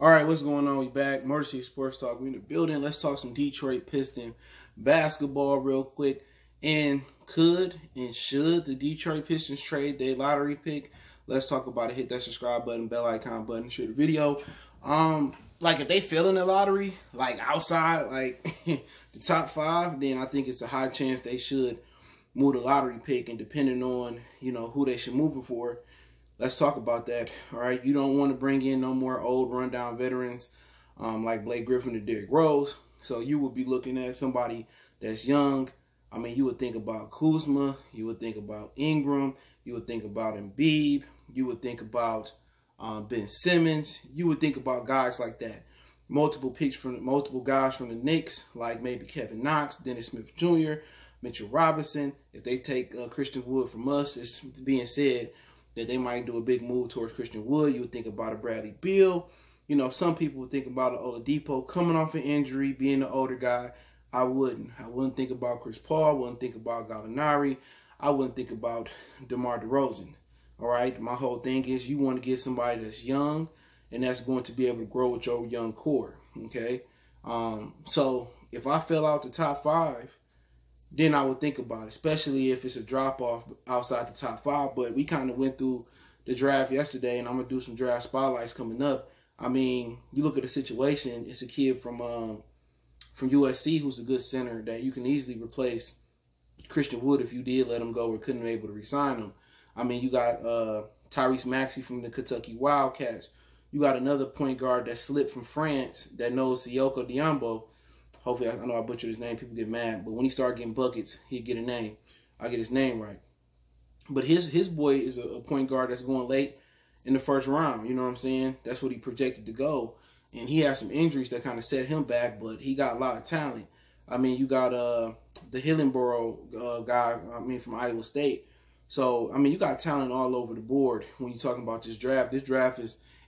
All right, what's going on? We back. Motor City Sports Talk. We in the building. Let's talk some Detroit Pistons basketball real quick. And could and should the Detroit Pistons trade their lottery pick? Let's talk about it. Hit that subscribe button, bell icon button, share the video. Like if they fail in the lottery, like outside, like the top 5, then I think it's a high chance they should move the lottery pick. And depending on, who they should move it for, let's talk about that. All right, you don't want to bring in no more old rundown veterans like Blake Griffin or Derrick Rose. So you would be looking at somebody that's young. I mean, you would think about Kuzma, you would think about Ingram, you would think about Embiid, you would think about Ben Simmons, you would think about guys like that. Multiple guys from the Knicks, like maybe Kevin Knox, Dennis Smith Jr., Mitchell Robinson. If they take Christian Wood from us, it's being said that they might do a big move towards Christian Wood. You would think about a Bradley Beal. Some people would think about an Oladipo coming off an injury, being the older guy. I wouldn't. I wouldn't think about Chris Paul. I wouldn't think about Gallinari. I wouldn't think about DeMar DeRozan. All right? My whole thing is you want to get somebody that's young and that's going to be able to grow with your young core. Okay? So if I fell out the top 5, then I would think about it, especially if it's a drop-off outside the top 5. But we kind of went through the draft yesterday, and I'm going to do some draft spotlights coming up. I mean, you look at the situation, it's a kid from USC who's a good center that you can easily replace Christian Wood if you did let him go or couldn't be able to re-sign him. I mean, you got Tyrese Maxey from the Kentucky Wildcats. You got another point guard that slipped from France that knows Sioko Diambo. Hopefully, I know I butchered his name. People get mad. But when he started getting buckets, he'd get a name. I get his name right. But his boy is a point guard that's going late in the first round. You know what I'm saying? That's what he projected to go. And he had some injuries that kind of set him back, but he got a lot of talent. I mean, you got the Hillenborough guy, from Iowa State. So, I mean, you got talent all over the board when you're talking about this draft. This draft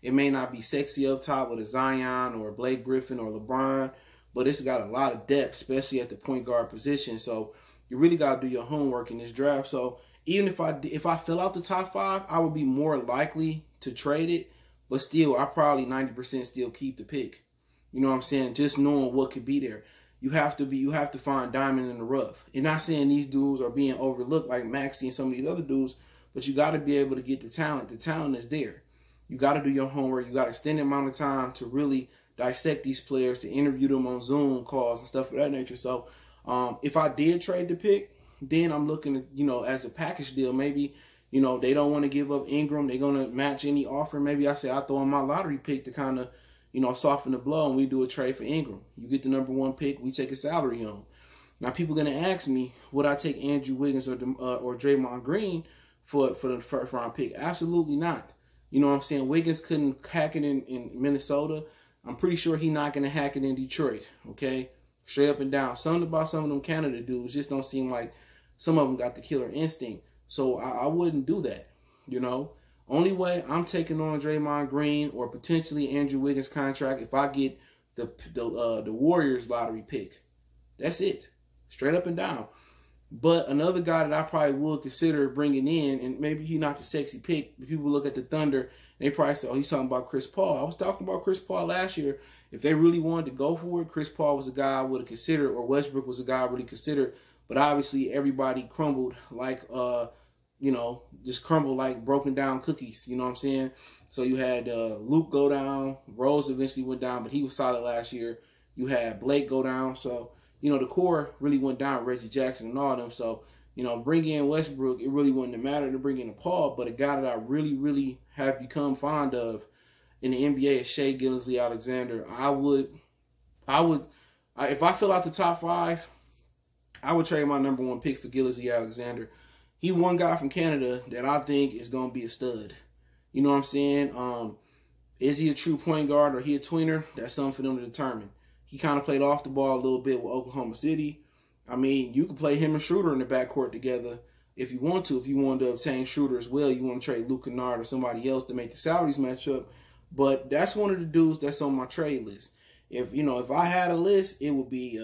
it may not be sexy up top with a Zion or a Blake Griffin or LeBron, but it's got a lot of depth, especially at the point guard position. So you really got to do your homework in this draft. So even if I fill out the top 5, I would be more likely to trade it. But still, I probably 90% still keep the pick. You know what I'm saying? Just knowing what could be there. You have to find diamond in the rough. And not saying these dudes are being overlooked like Maxey and some of these other dudes, but you got to be able to get the talent. The talent is there. You got to do your homework. You got to extend the amount of time to really dissect these players, to interview them on Zoom calls and stuff of that nature. So if I did trade the pick, then I'm looking at, as a package deal. Maybe, they don't want to give up Ingram. They're going to match any offer. Maybe I say I throw in my lottery pick to kind of, soften the blow, and we do a trade for Ingram. You get the number 1 pick, we take a salary on. Now, people are going to ask me, would I take Andrew Wiggins or Draymond Green for the first round pick? Absolutely not. You know what I'm saying? Wiggins couldn't hack it in Minnesota. I'm pretty sure he's not going to hack it in Detroit, okay? Straight up and down. Something about some of them Canada dudes just don't seem like some of them got the killer instinct. So I wouldn't do that, Only way I'm taking on Draymond Green or potentially Andrew Wiggins' contract if I get the Warriors lottery pick. That's it. Straight up and down. But another guy that I probably would consider bringing in, and maybe he's not the sexy pick, but people look at the Thunder, and they probably say, oh, he's talking about Chris Paul. I was talking about Chris Paul last year. If they really wanted to go for it, Chris Paul was a guy I would have considered, or Westbrook was a guy I really considered. But obviously everybody crumbled like, just crumbled like broken down cookies. You know what I'm saying? So you had Luke go down. Rose eventually went down, but he was solid last year. You had Blake go down. So, the core really went down, Reggie Jackson and all of them. So, bring in Westbrook, it really wouldn't have mattered to bring in a Paul, but a guy that I really, really have become fond of in the NBA is Shai Gilgeous-Alexander. If I fill out the top 5, I would trade my number 1 pick for Gilgeous-Alexander. He one guy from Canada that I think is going to be a stud. You know what I'm saying? Is he a true point guard or he a tweener? That's something for them to determine. He kind of played off the ball a little bit with Oklahoma City. I mean, you could play him and Schroeder in the backcourt together if you want to. If you wanted to obtain Schroeder as well, you want to trade Luke Kennard or somebody else to make the salaries match up. But that's one of the dudes that's on my trade list. If I had a list, it would be,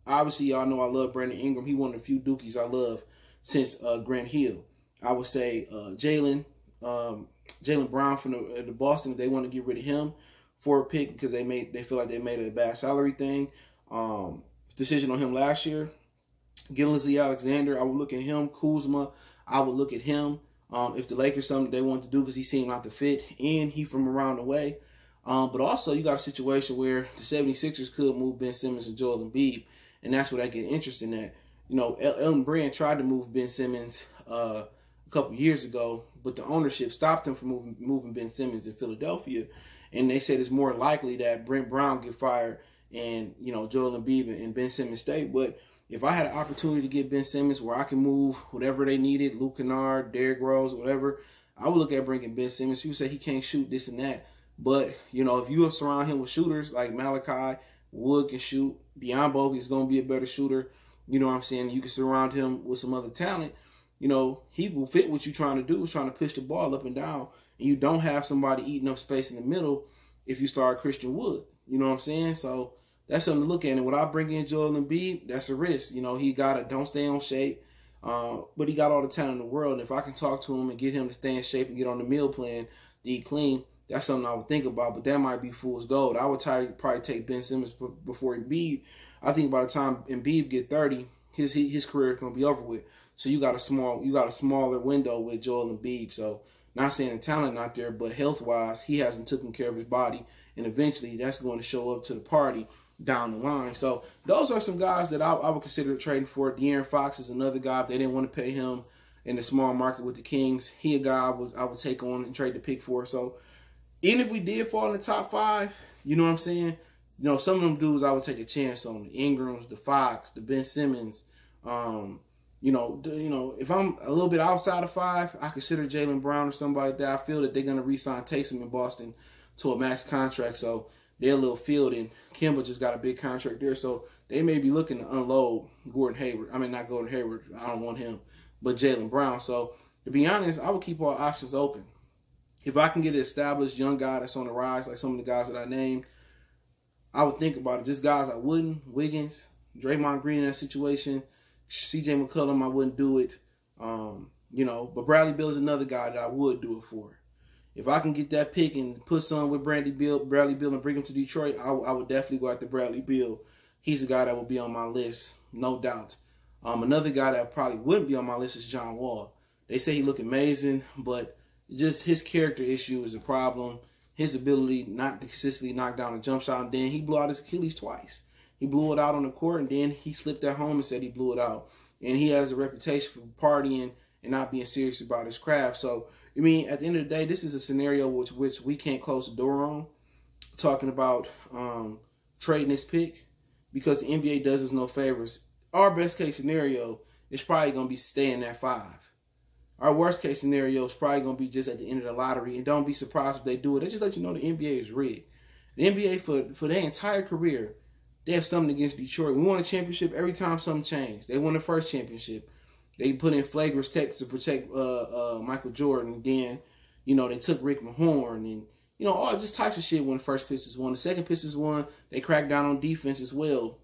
obviously, y'all know I love Brandon Ingram. He one of the few Dookies I love since Grant Hill. I would say Jaylen Brown from the Boston, if they want to get rid of him for a pick because they feel like they made a bad salary thing. Decision on him last year. Gillisley Alexander, I would look at him. Kuzma, I would look at him. If the Lakers something they want to do because he seemed not to fit, and he from around the way. But also, you got a situation where the 76ers could move Ben Simmons and Joel Embiid, and that's what I get interested in at. You know, Elton Brand tried to move Ben Simmons a couple years ago, but the ownership stopped him from moving Ben Simmons in Philadelphia, and they said it's more likely that Brent Brown get fired and, you know, Joel Embiid and Ben Simmons stay. But if I had an opportunity to get Ben Simmons where I can move whatever they needed, Luke Kennard, Derrick Rose, whatever, I would look at bringing Ben Simmons. People say he can't shoot this and that. But, you know, if you surround him with shooters like Malachi, Wood can shoot, Diambo is going to be a better shooter. You know what I'm saying? You can surround him with some other talent. You know, he will fit what you're trying to do, is trying to push the ball up and down. And you don't have somebody eating up space in the middle if you start Christian Wood. You know what I'm saying? So that's something to look at. And when I bring in Joel Embiid, that's a risk. You know, he got to don't stay on shape. But he got all the talent in the world. And if I can talk to him and get him to stay in shape and get on the meal plan, to eat clean, that's something I would think about. But that might be fool's gold. I would probably take Ben Simmons before Embiid. I think by the time Embiid get 30, his career is going to be over with. So you got a smaller window with Joel Embiid. So not saying the talent not there, but health-wise, he hasn't taken care of his body. And eventually that's going to show up to the party down the line. So those are some guys that I would consider trading for. De'Aaron Fox is another guy. If they didn't want to pay him in the small market with the Kings, he a guy I would take on and trade the pick for. So even if we did fall in the top 5, you know what I'm saying? You know, some of them dudes I would take a chance on. The Ingrams, the Fox, the Ben Simmons. You know, if I'm a little bit outside of 5, I consider Jaylen Brown or somebody like that. I feel that they're going to re-sign Taysom in Boston to a max contract. So they're a little filled, and Kemba just got a big contract there. So they may be looking to unload Gordon Hayward. I mean, not Gordon Hayward. I don't want him. But Jaylen Brown. So to be honest, I would keep all options open. If I can get an established young guy that's on the rise, like some of the guys that I named, I would think about it. Just guys I wouldn't. Wiggins, Draymond Green in that situation. CJ McCollum, I wouldn't do it. You know, but Bradley Beal is another guy that I would do it for. If I can get that pick and put some with Bradley Beal and bring him to Detroit, I would definitely go after Bradley Beal. He's a guy that will be on my list, no doubt. Another guy that probably wouldn't be on my list is John Wall. They say he look amazing, but just his character issue is a problem. His ability not to consistently knock down a jump shot, and then he blew out his Achilles twice. He blew it out on the court, and then he slipped at home and said he blew it out. And he has a reputation for partying and not being serious about his craft. So, I mean, at the end of the day, this is a scenario which we can't close the door on, talking about trading this pick, because the NBA does us no favors. Our best case scenario is probably going to be staying at 5. Our worst case scenario is probably going to be just at the end of the lottery. And don't be surprised if they do it. They just let you know the NBA is rigged. The NBA, for their entire career, they have something against Detroit. We won a championship every time something changed. They won the first championship. They put in flagrant text to protect Michael Jordan. And then, you know, they took Rick Mahorn and, you know, all just types of shit when the first Pistons won. The second Pistons won. They cracked down on defense as well.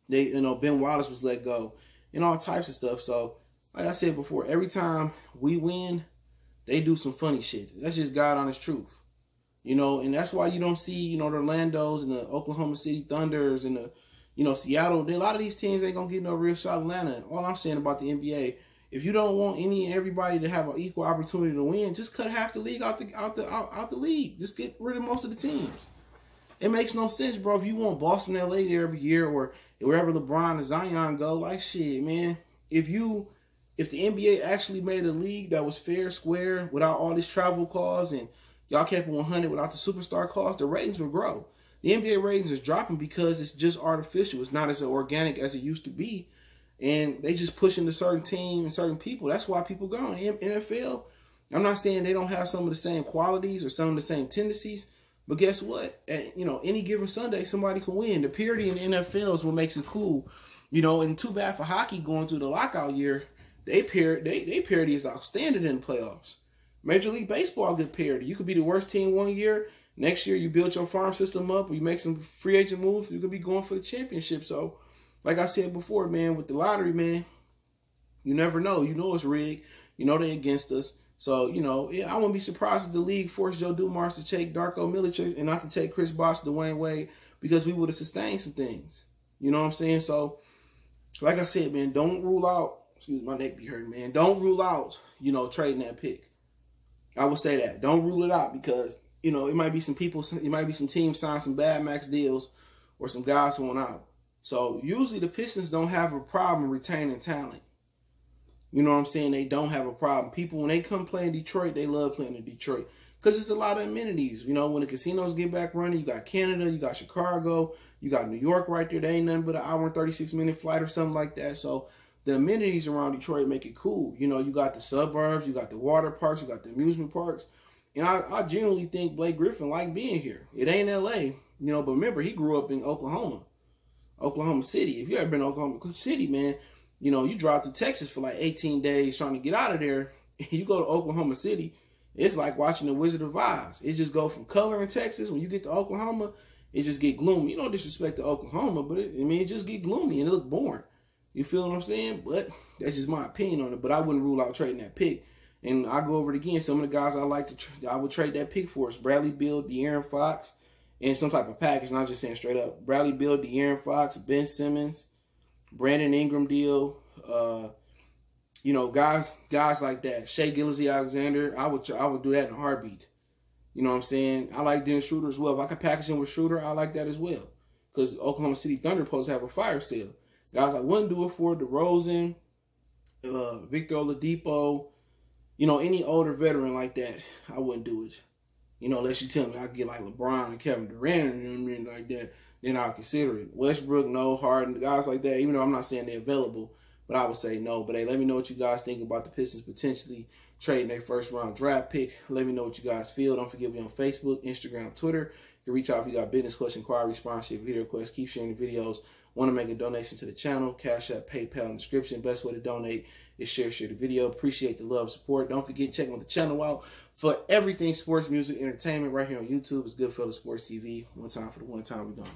Ben Wallace was let go and all types of stuff. So, like I said before, every time we win, they do some funny shit. That's just God honest truth. You know, and that's why you don't see, you know, the Orlandos and the Oklahoma City Thunders and the, you know, Seattle. A lot of these teams ain't going to get no real shot. Atlanta. All I'm saying about the NBA, if you don't want everybody to have an equal opportunity to win, just cut half the league out the league. Just get rid of most of the teams. It makes no sense, bro. If you want Boston, LA there every year, or wherever LeBron and Zion go, like shit, man. If the NBA actually made a league that was fair, square, without all these travel costs, and y'all kept it 100 without the superstar costs, the ratings would grow. The NBA ratings is dropping because it's just artificial. It's not as organic as it used to be. And they just push into certain teams and certain people. That's why people go. In NFL, I'm not saying they don't have some of the same qualities or some of the same tendencies, but guess what? At, you know, any given Sunday, somebody can win. The parity in the NFL is what makes it cool. You know, and too bad for hockey going through the lockout year. They parity is outstanding in the playoffs. Major League Baseball, good parity. You could be the worst team one year. Next year, you build your farm system up, or you make some free agent moves, you could be going for the championship. So, like I said before, man, with the lottery, man, you never know. You know it's rigged. You know they're against us. So, you know, yeah, I wouldn't be surprised if the league forced Joe Dumars to take Darko Milicic and not to take Chris Bosh, Dwayne Wade, because we would have sustained some things. You know what I'm saying? So, like I said, man, don't rule out, excuse me, my neck be hurting, man. Don't rule out, you know, trading that pick. I would say that. Don't rule it out because, you know, it might be some people, it might be some teams sign some bad max deals or some guys going out. So usually the Pistons don't have a problem retaining talent. You know what I'm saying? They don't have a problem. People, when they come play in Detroit, they love playing in Detroit because it's a lot of amenities. You know, when the casinos get back running, you got Canada, you got Chicago, you got New York right there. They ain't nothing but an hour and 36-minute flight or something like that. So the amenities around Detroit make it cool. You know, you got the suburbs, you got the water parks, you got the amusement parks. And I genuinely think Blake Griffin liked being here. It ain't L.A., you know, but remember, he grew up in Oklahoma City. If you ever been to Oklahoma City, man, you know, you drive through Texas for like 18 days trying to get out of there. You go to Oklahoma City, it's like watching the Wizard of Oz. It just go from color in Texas. When you get to Oklahoma, it just get gloomy. You don't disrespect to Oklahoma, but it just get gloomy and it look boring. You feel what I'm saying? But that's just my opinion on it. But I wouldn't rule out trading that pick. And I go over it again. Some of the guys I would trade that pick for is Bradley Beal, De'Aaron Fox, and some type of package. Not just saying straight up. Bradley Beal, De'Aaron Fox, Ben Simmons, Brandon Ingram deal. You know, guys like that. Shai Gilgeous-Alexander. I would do that in a heartbeat. You know what I'm saying? I like Dennis Schroeder as well. If I could package him with Schroeder, I like that as well. Because Oklahoma City Thunder supposed to have a fire sale. Guys I wouldn't do it for, DeRozan, Victor Oladipo, you know, any older veteran like that, I wouldn't do it. You know, unless you tell me I could get like LeBron and Kevin Durant, you know what I mean, like that, then I'll consider it. Westbrook, no. Harden, guys like that, even though I'm not saying they're available, but I would say no. But hey, let me know what you guys think about the Pistons potentially trading their first round draft pick. Let me know what you guys feel. Don't forget me on Facebook, Instagram, Twitter. You can reach out if you got business question, inquiry, sponsorship, video requests. Keep sharing the videos. Want to make a donation to the channel? Cash App, PayPal in the description. Best way to donate is share the video. Appreciate the love, support. Don't forget checking out the channel out for everything sports, music, entertainment right here on YouTube. It's Goodfellas Sports TV. One time for the one time we're done.